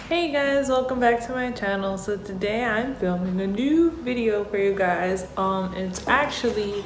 Hey guys, welcome back to my channel. So today I'm filming a new video for you guys. It's actually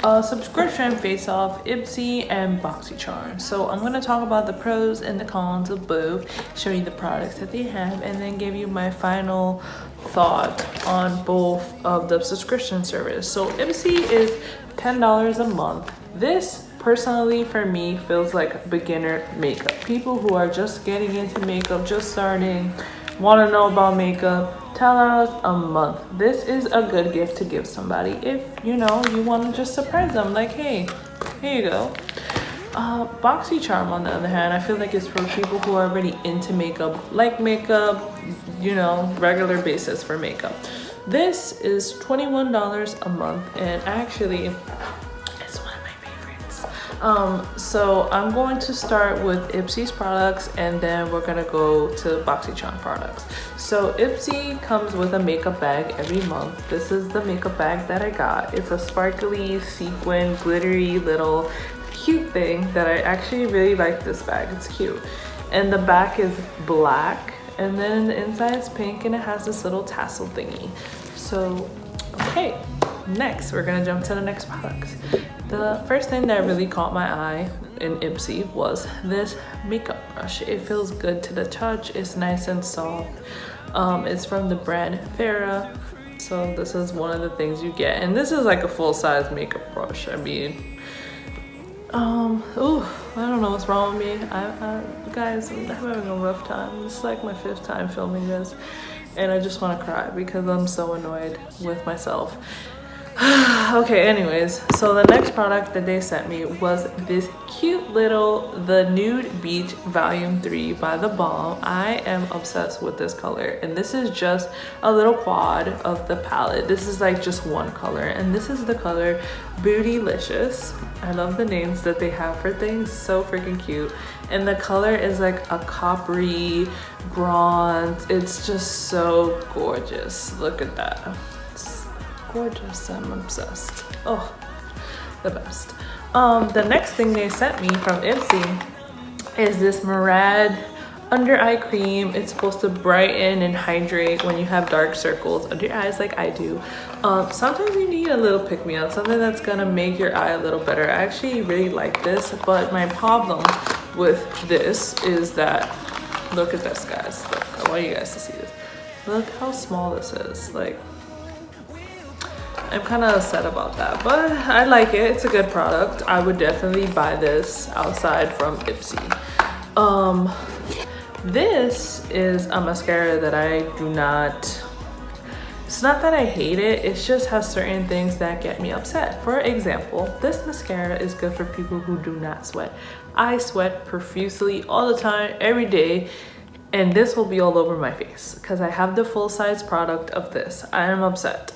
a subscription face off IPSY and BOXY. So I'm going to talk about the pros and the cons of both, show you the products that they have, and then give you my final thought on both of the subscription service. So IPSY is $10 a month. This personally for me feels like beginner makeup. People who are just getting into makeup, just starting, want to know about makeup, $10 a month. This is a good gift to give somebody if you want to just surprise them, like, hey, here you go. BoxyCharm, on the other hand, I feel like it's for people who are already into makeup, like makeup, regular basis for makeup. This is $21 a month, and actually so I'm going to start with IPSY's products, and then we're gonna go to BoxyCharm products. So IPSY comes with a makeup bag every month. This is the makeup bag that I got. It's a sparkly, sequin, glittery little cute thing that I actually really like. This bag, it's cute. And the back is black, and then the inside is pink, and it has this little tassel thingy. So, okay. Next, we're gonna jump to the next products. The first thing that really caught my eye in IPSY was this makeup brush. It feels good to the touch. It's nice and soft. It's from the brand Farrah. So this is one of the things you get. And this is like a full-size makeup brush. I mean, I don't know what's wrong with me. Guys, I'm having a rough time. This is like my 5th time filming this. And I just want to cry because I'm so annoyed with myself. Okay, anyways, so the next product that they sent me was this cute little The Nude Beach Volume 3 by The Balm. I am obsessed with this color, and this is just a little quad of the palette. This is like just one color, and this is the color Bootylicious. I love the names that they have for things, so freaking cute. And the color is like a coppery bronze. It's just so gorgeous. Look at that. Gorgeous. I'm obsessed. Oh, the best. The next thing they sent me from IPSY is this Murad under eye cream. It's supposed to brighten and hydrate when you have dark circles under your eyes like I do. Sometimes you need a little pick-me-up, something that's gonna make your eye a little better. I actually really like this, but my problem with this is that, look at this, guys. Look, I want you guys to see this. Look how small this is. Like, I'm kind of upset about that, but I like it. It's a good product. I would definitely buy this outside from IPSY. This is a mascara that I do not, it's not that I hate it, it just has certain things that get me upset. For example, this mascara is good for people who do not sweat. I sweat profusely all the time, every day, and this will be all over my face because I have the full-size product of this. I am upset.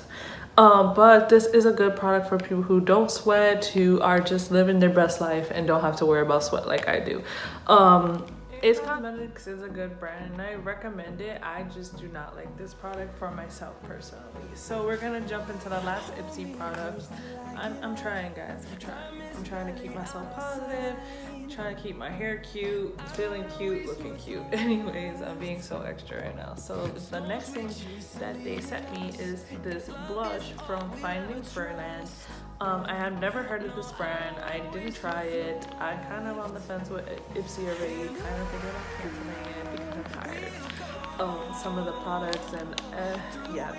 But this is a good product for people who don't sweat, who are just living their best life and don't have to worry about sweat like I do. It's Cosmetics is a good brand and I recommend it. I just do not like this product for myself personally. So we're gonna jump into the last IPSY product. I'm trying, guys. I'm trying to keep myself positive, trying to keep my hair cute, feeling cute, looking cute. Anyways, I'm being so extra right now. So the next thing that they sent me is this blush from Finding Furland. I have never heard of this brand. I didn't try it. I'm kind of on the fence with IPSY already. Kind of thinking about canceling it because I'm tired. Some of the products and yeah,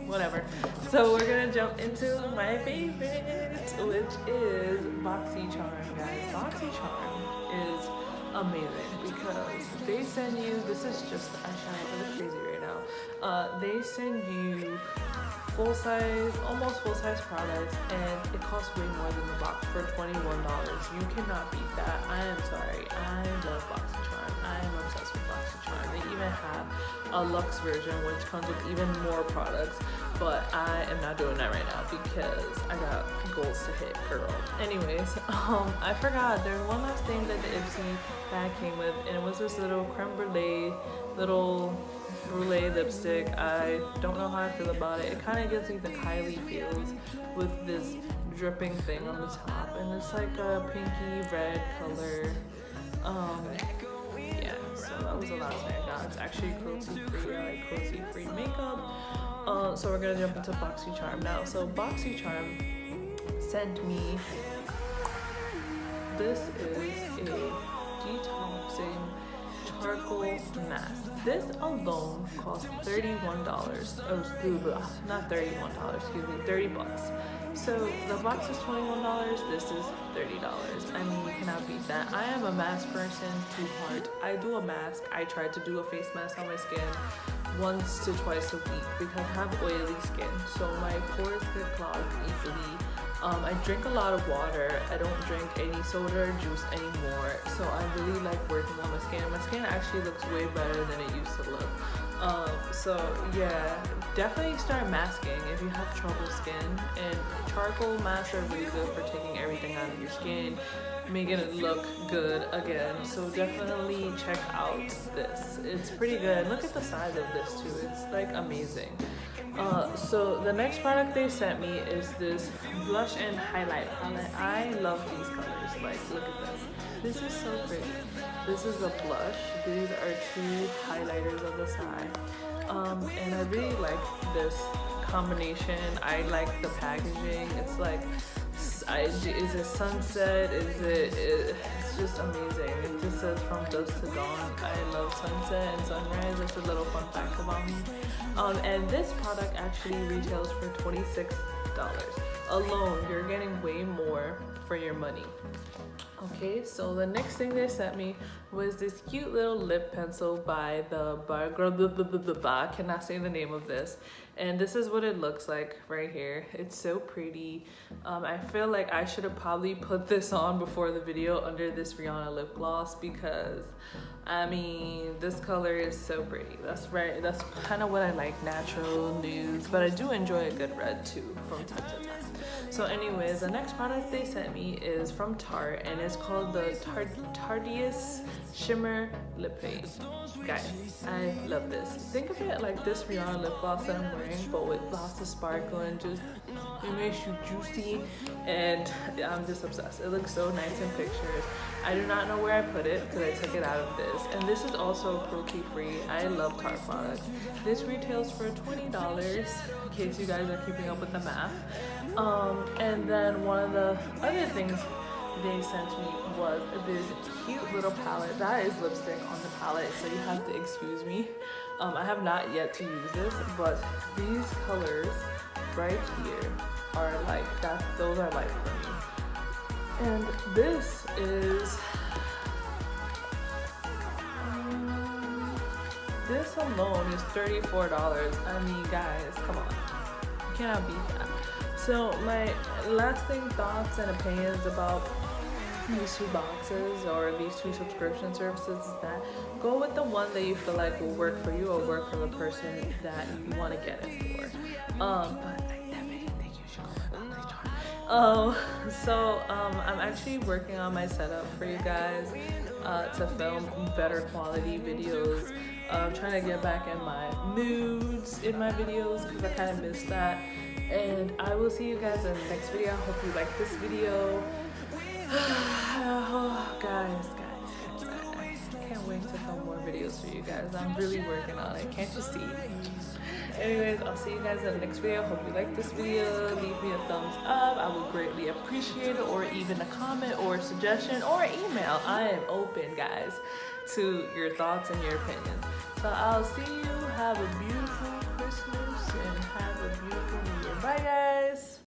whatever. So we're gonna jump into my favorite, which is BoxyCharm, guys. BoxyCharm is amazing because they send you, this is just, I sound really crazy right now. They send you full-size, almost full-size products, and it costs way more than the box for $21. You cannot beat that. I am sorry. I love BoxyCharm. I am obsessed with BoxyCharm. They even have a luxe version which comes with even more products, but I am not doing that right now because I got goals to hit, girl. Anyways, I forgot there's one last thing that the IPSY bag came with, and it was this little creme brulee, little brulee lipstick. I don't know how I feel about it. It kind of gives me the Kylie feels with this dripping thing on the top, and it's like a pinky red color. Yeah, so that was the last thing I got. It's actually cruelty-free. I like cruelty-free makeup. So we're gonna jump into BOXY now. So BOXY sent me, this is a detoxing charcoal mask. This alone cost $31. Not $31, excuse me, 30 bucks. So the box is $21, this is $30. I mean, you cannot beat that. I am a mask person to heart. I do a mask. I try to do a face mask on my skin once to twice a week because I have oily skin, so my pores get clogged easily. I drink a lot of water. I don't drink any soda or juice anymore, so I really like working on my skin. My skin actually looks way better than it used to look. So yeah, definitely start masking if you have trouble skin, and charcoal masks are really good for taking everything out of your skin, making it look good again. So definitely check out this. It's pretty good. Look at the size of this too. It's like amazing. So the next product they sent me is this blush and highlight palette. I love these colors. Like, look at this. This is so pretty. This is a blush. These are two highlighters on the side. And I really like this combination. I like the packaging. It's like, is it sunset? It's just amazing. It just says from dusk to dawn. I love sunset and sunrise. That's a little fun fact about me. And this product actually retails for $26 alone. You're getting way more for your money. Okay, so the next thing they sent me was this cute little lip pencil by the I cannot say the name of this. And this is what it looks like right here. It's so pretty. I feel like I should have probably put this on before the video under this Rihanna lip gloss because I mean, this color is so pretty. That's right. That's kind of what I like, natural nudes, but I do enjoy a good red too from time to time. So anyways, the next product they sent me is from Tarte, and it's called the Tarteist Shimmer Lip Paint. Guys, I love this. Think of it like this Rihanna lip gloss that I'm wearing, but with lots of sparkle and just, it makes you juicy, and I'm just obsessed. It looks so nice in pictures. I do not know where I put it because I took it out of this. And this is also cruelty-free. I love Tarte products. This retails for $20 in case you guys are keeping up with the math. And then one of the other things they sent me was this cute little palette. That is lipstick on the palette, so you have to excuse me. I have not yet to use this, but these colors right here are like that. Those are like for me. And this is this alone is $34. I mean, guys, come on, you cannot beat that. So my lasting thoughts and opinions about these two boxes or these two subscription services is that go with the one that you feel like will work for you or work for the person that you want to get it for. But I definitely think you should go with BOXY. I'm actually working on my setup for you guys to film better quality videos. I'm trying to get back in my moods in my videos because I kind of missed that. And I will see you guys in the next video. I hope you like this video. Guys, I can't wait to film more videos for you guys. I'm really working on it. Can't you see? Anyways, I'll see you guys in the next video. Hope you like this video. Leave me a thumbs up. I would greatly appreciate it, or even a comment or a suggestion or email. I am open, guys, to your thoughts and your opinions. So I'll see you. Have a beautiful